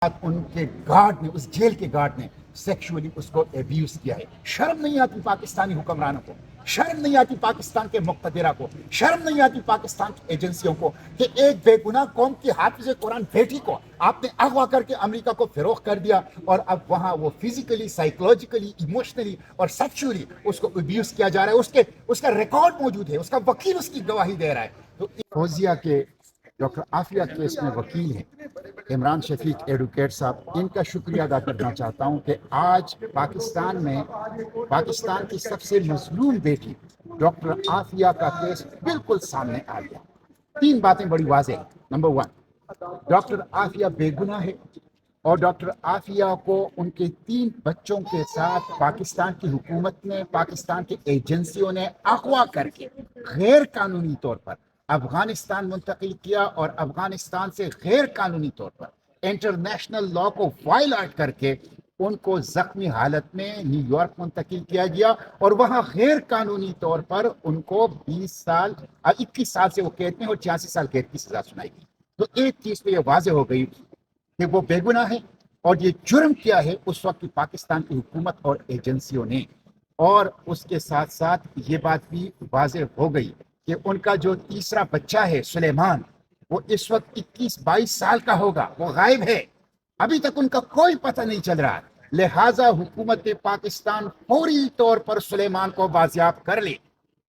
ان کے گارڈ نے، اس جیل کے گارڈ نے سیکشولی اس کو ابیوز کیا ہے. شرم نہیں آتی پاکستانی حکمرانوں کو، شرم نہیں آتی پاکستان کے مقتدرہ کو، شرم نہیں آتی پاکستان کی ایجنسیوں کو کہ ایک بے گناہ قوم کی حافظ قرآن بیٹی کو آپ نے اغوا کر کے امریکہ کو فروخت کر دیا، اور اب وہاں وہ فزیکلی، سائیکولوجیکلی، ایموشنلی اور سیکشولی اس کو ابیوز کیا جا رہا ہے. اس کا ریکارڈ موجود ہے، اس کا وکیل اس کی گواہی دے رہا ہے. تو فوزیہ کے ڈاکٹر عافیہ کیس میں وکیل ہیں عمران شفیق ایڈوکیٹ صاحب، ان کا شکریہ ادا کرنا چاہتا ہوں کہ آج پاکستان میں پاکستان کی سب سے مظلوم بیٹی ڈاکٹر عافیہ کا کیس بالکل سامنے آ گیا. 3 باتیں بڑی واضح ہیں. نمبر 1، ڈاکٹر عافیہ بے گناہ ہے، اور ڈاکٹر عافیہ کو ان کے 3 بچوں کے ساتھ پاکستان کی حکومت نے، پاکستان کی ایجنسیوں نے اغوا کر کے غیر قانونی طور پر افغانستان منتقل کیا، اور افغانستان سے غیر قانونی طور پر انٹرنیشنل لا کو وائلیٹ کر کے ان کو زخمی حالت میں نیو یارک منتقل کیا گیا، اور وہاں غیر قانونی طور پر ان کو 21 سال سے وہ قید میں اور 86 سال قید کی سزا سنائی گئی. تو ایک چیز تو یہ واضح ہو گئی کہ وہ بے گناہ ہے، اور یہ جرم کیا ہے اس وقت کی پاکستان کی حکومت اور ایجنسیوں نے. اور اس کے ساتھ ساتھ یہ بات بھی واضح ہو گئی کہ ان کا جو تیسرا بچہ ہے سلیمان، وہ اس وقت 21-22 سال کا ہوگا، وہ غائب ہے، ابھی تک ان کا کوئی پتہ نہیں چل رہا. لہٰذا حکومت پاکستان فوری طور پر سلیمان کو بازیاب کر لے،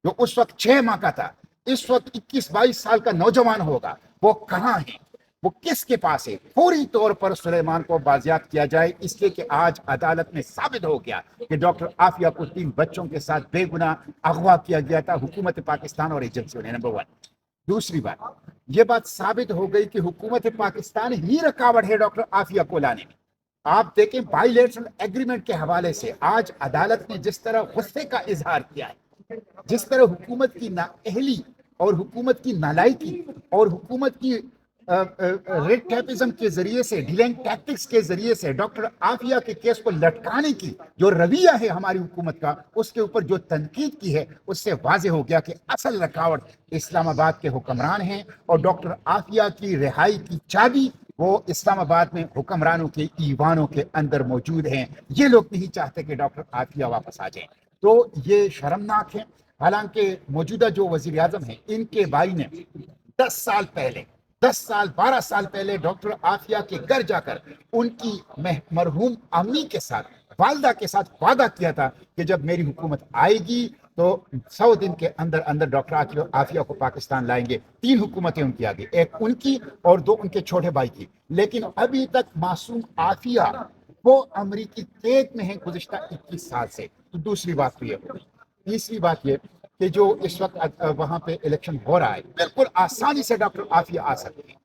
جو اس وقت 6 ماہ کا تھا، اس وقت 21-22 سال کا نوجوان ہوگا. وہ کہاں ہے، وہ کس کے پاس ہے؟ فوری طور پر سلیمان کو بازیاب کیا جائے، اس لیے کہ آج عدالت میں ثابت ہو گیا کہ ڈاکٹر عافیہ کو 3 بچوں کے ساتھ بے گناہ اغوا کیا گیا تھا حکومت پاکستان اور ایجنسیوں نے. نمبر 1. دوسری بات، یہ بات ثابت ہو گئی کہ حکومت پاکستان ہی رکاوٹ ہے ڈاکٹر عافیہ کو لانے میں. آپ دیکھیں بائی لیٹرل ایگریمنٹ کے حوالے سے آج عدالت نے جس طرح غصے کا اظہار کیا ہے، جس طرح حکومت کی نااہلی اور حکومت کی نالائکی اور حکومت کی ریڈ ٹیپزم کے ذریعے سے، ڈیلنگ ٹیکٹکس کے ذریعے سے ڈاکٹر عافیہ کے کیس کو لٹکانے کی جو رویہ ہے ہماری حکومت کا، اس کے اوپر جو تنقید کی ہے، اس سے واضح ہو گیا کہ اصل رکاوٹ اسلام آباد کے حکمران ہیں، اور ڈاکٹر عافیہ کی رہائی کی چابی وہ اسلام آباد میں حکمرانوں کے ایوانوں کے اندر موجود ہیں. یہ لوگ نہیں چاہتے کہ ڈاکٹر عافیہ واپس آ جائیں. تو یہ شرمناک ہے. حالانکہ موجودہ جو وزیر اعظم ہیں، ان کے بھائی نے 12 سال پہلے ڈاکٹر عافیہ کے گھر جا کر ان کی مرحوم امی کے ساتھ، والدہ کے ساتھ وعدہ کیا تھا کہ جب میری حکومت آئے گی تو 100 دن کے اندر اندر ڈاکٹر عافیہ کو پاکستان لائیں گے. 3 حکومتیں ان کی آگے، ایک ان کی اور 2 ان کے چھوٹے بھائی کی. لیکن ابھی تک معصوم عافیہ وہ امریکی قید میں ہیں گزشتہ 21 سال سے. تو دوسری بات تو یہ ہوگی. تیسری بات یہ کہ جو اس وقت وہاں پہ الیکشن ہو رہا ہے، بالکل آسانی سے ڈاکٹر عافیہ آ سکتے ہیں.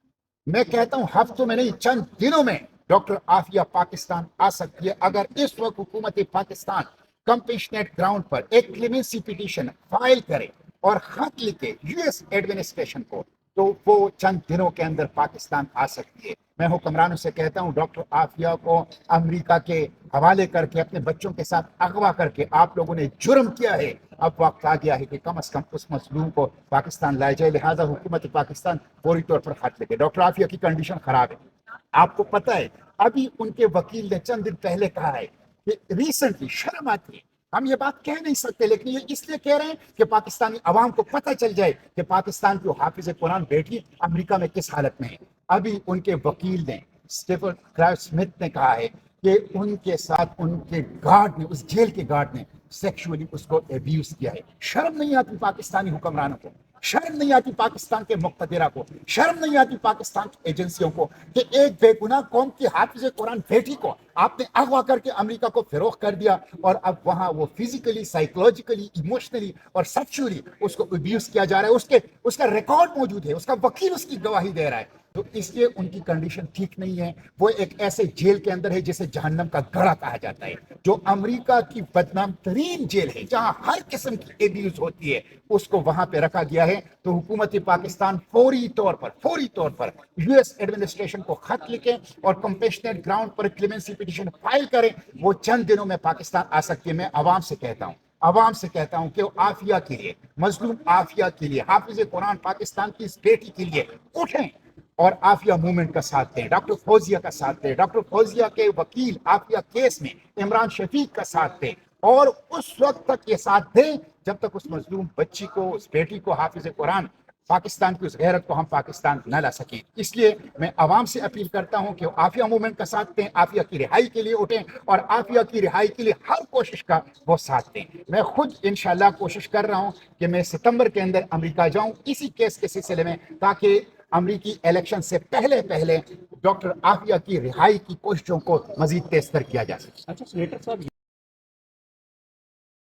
میں کہتا ہوں ہفتوں میں نہیں، چند دنوں میں ڈاکٹر عافیہ پاکستان آ سکتی ہے اگر اس وقت حکومت پاکستان کمپیشنیٹ گراؤنڈ پر ایک کلیمنسی پیٹیشن فائل کرے اور خط لکھے یو ایس ایڈمنسٹریشن کو، تو وہ چند دنوں کے اندر پاکستان آ سکتی ہے. میں حکمرانوں سے کہتا ہوں ڈاکٹر عافیہ کو امریکہ کے حوالے کر کے، اپنے بچوں کے ساتھ اغوا کر کے آپ لوگوں نے جرم کیا ہے. اب وقت آ گیا ہے کہ کم از کم اس مظلوم کو پاکستان لائے جائے. لہٰذا حکومت پاکستان فوری طور پر خط لکھے. ڈاکٹر عافیہ کی کنڈیشن خراب ہے. آپ کو پتہ ہے ابھی ان کے وکیل نے چند دن پہلے کہا ہے کہ ریسنٹلی، شرم آتی ہے، ہم یہ بات کہہ نہیں سکتے لیکن یہ اس لیے کہہ رہے ہیں کہ پاکستانی عوام کو پتہ چل جائے کہ پاکستان کی حافظ قرآن بیٹی امریکہ میں کس حالت میں ہے. ابھی ان کے وکیل نے اسٹیفن کرائف سمتھ نے کہا ہے کہ ان کے ساتھ ان کے گارڈ نے، اس جیل کے گارڈ نے سیکشولی اس کو ابیوز کیا ہے. شرم نہیں آتی پاکستانی حکمرانوں کو، شرم نہیں آتی پاکستان کے مقتدرہ کو، شرم نہیں آتی پاکستان کی ایجنسیوں کو کہ ایک بے گناہ قوم کی حافظ قرآن بیٹی کو آپ نے اغوا کر کے امریکہ کو فروخت کر دیا، اور اب وہاں وہ فزیکلی، سائیکولوجیکلی، ایموشنلی اور سیکشولی اس کو ابیوز کیا جا رہا ہے. اس کا ریکارڈ موجود ہے، اس کا وکیل اس کی گواہی دے رہا ہے. تو اس لیے ان کی کنڈیشن ٹھیک نہیں ہے. وہ ایک ایسے جیل کے اندر ہے جسے جہنم کا گڑھا کہا جاتا ہے، جو امریکہ کی بدنام ترین جیل ہے جہاں ہر قسم کی ایبیوز ہوتی ہے، اس کو وہاں پہ رکھا گیا ہے. تو حکومت پاکستان فوری طور پر یو ایس ایڈمنسٹریشن کو خط لکھیں اور کمپیشنیٹ گراؤنڈ پر کلیمنسی پیٹیشن فائل کریں. وہ چند دنوں میں پاکستان آ سکتی ہے. میں عوام سے کہتا ہوں کہ عافیہ کے لیے، مظلوم عافیہ کے لیے، حافظ قرآن پاکستان کی اس بیٹی کے لیے اٹھیں، اور عافیہ موومنٹ کا ساتھ دیں، ڈاکٹر فوزیہ کا ساتھ دیں، ڈاکٹر فوزیہ کے وکیل عافیہ کیس میں عمران شفیق کا ساتھ دیں، اور اس وقت تک یہ ساتھ دیں جب تک اس مظلوم بچی کو، اس بیٹی کو، حافظ قرآن پاکستان کی اس غیرت کو ہم پاکستان نہ لا سکیں۔ اس لیے میں عوام سے اپیل کرتا ہوں کہ وہ عافیہ موومنٹ کا ساتھ دیں، عافیہ کی رہائی کے لیے اٹھیں، اور عافیہ کی رہائی کے لیے ہر کوشش کا وہ ساتھ دیں۔ میں خود انشاءاللہ کوشش کر رہا ہوں کہ میں ستمبر کے اندر امریکہ جاؤں اسی کیس کے سلسلے میں، تاکہ امریکی الیکشن سے پہلے ڈاکٹر عافیہ کی رہائی کی کوششوں کو مزید تیز تر کیا جا سکے۔ اچھا سینیٹر صاحب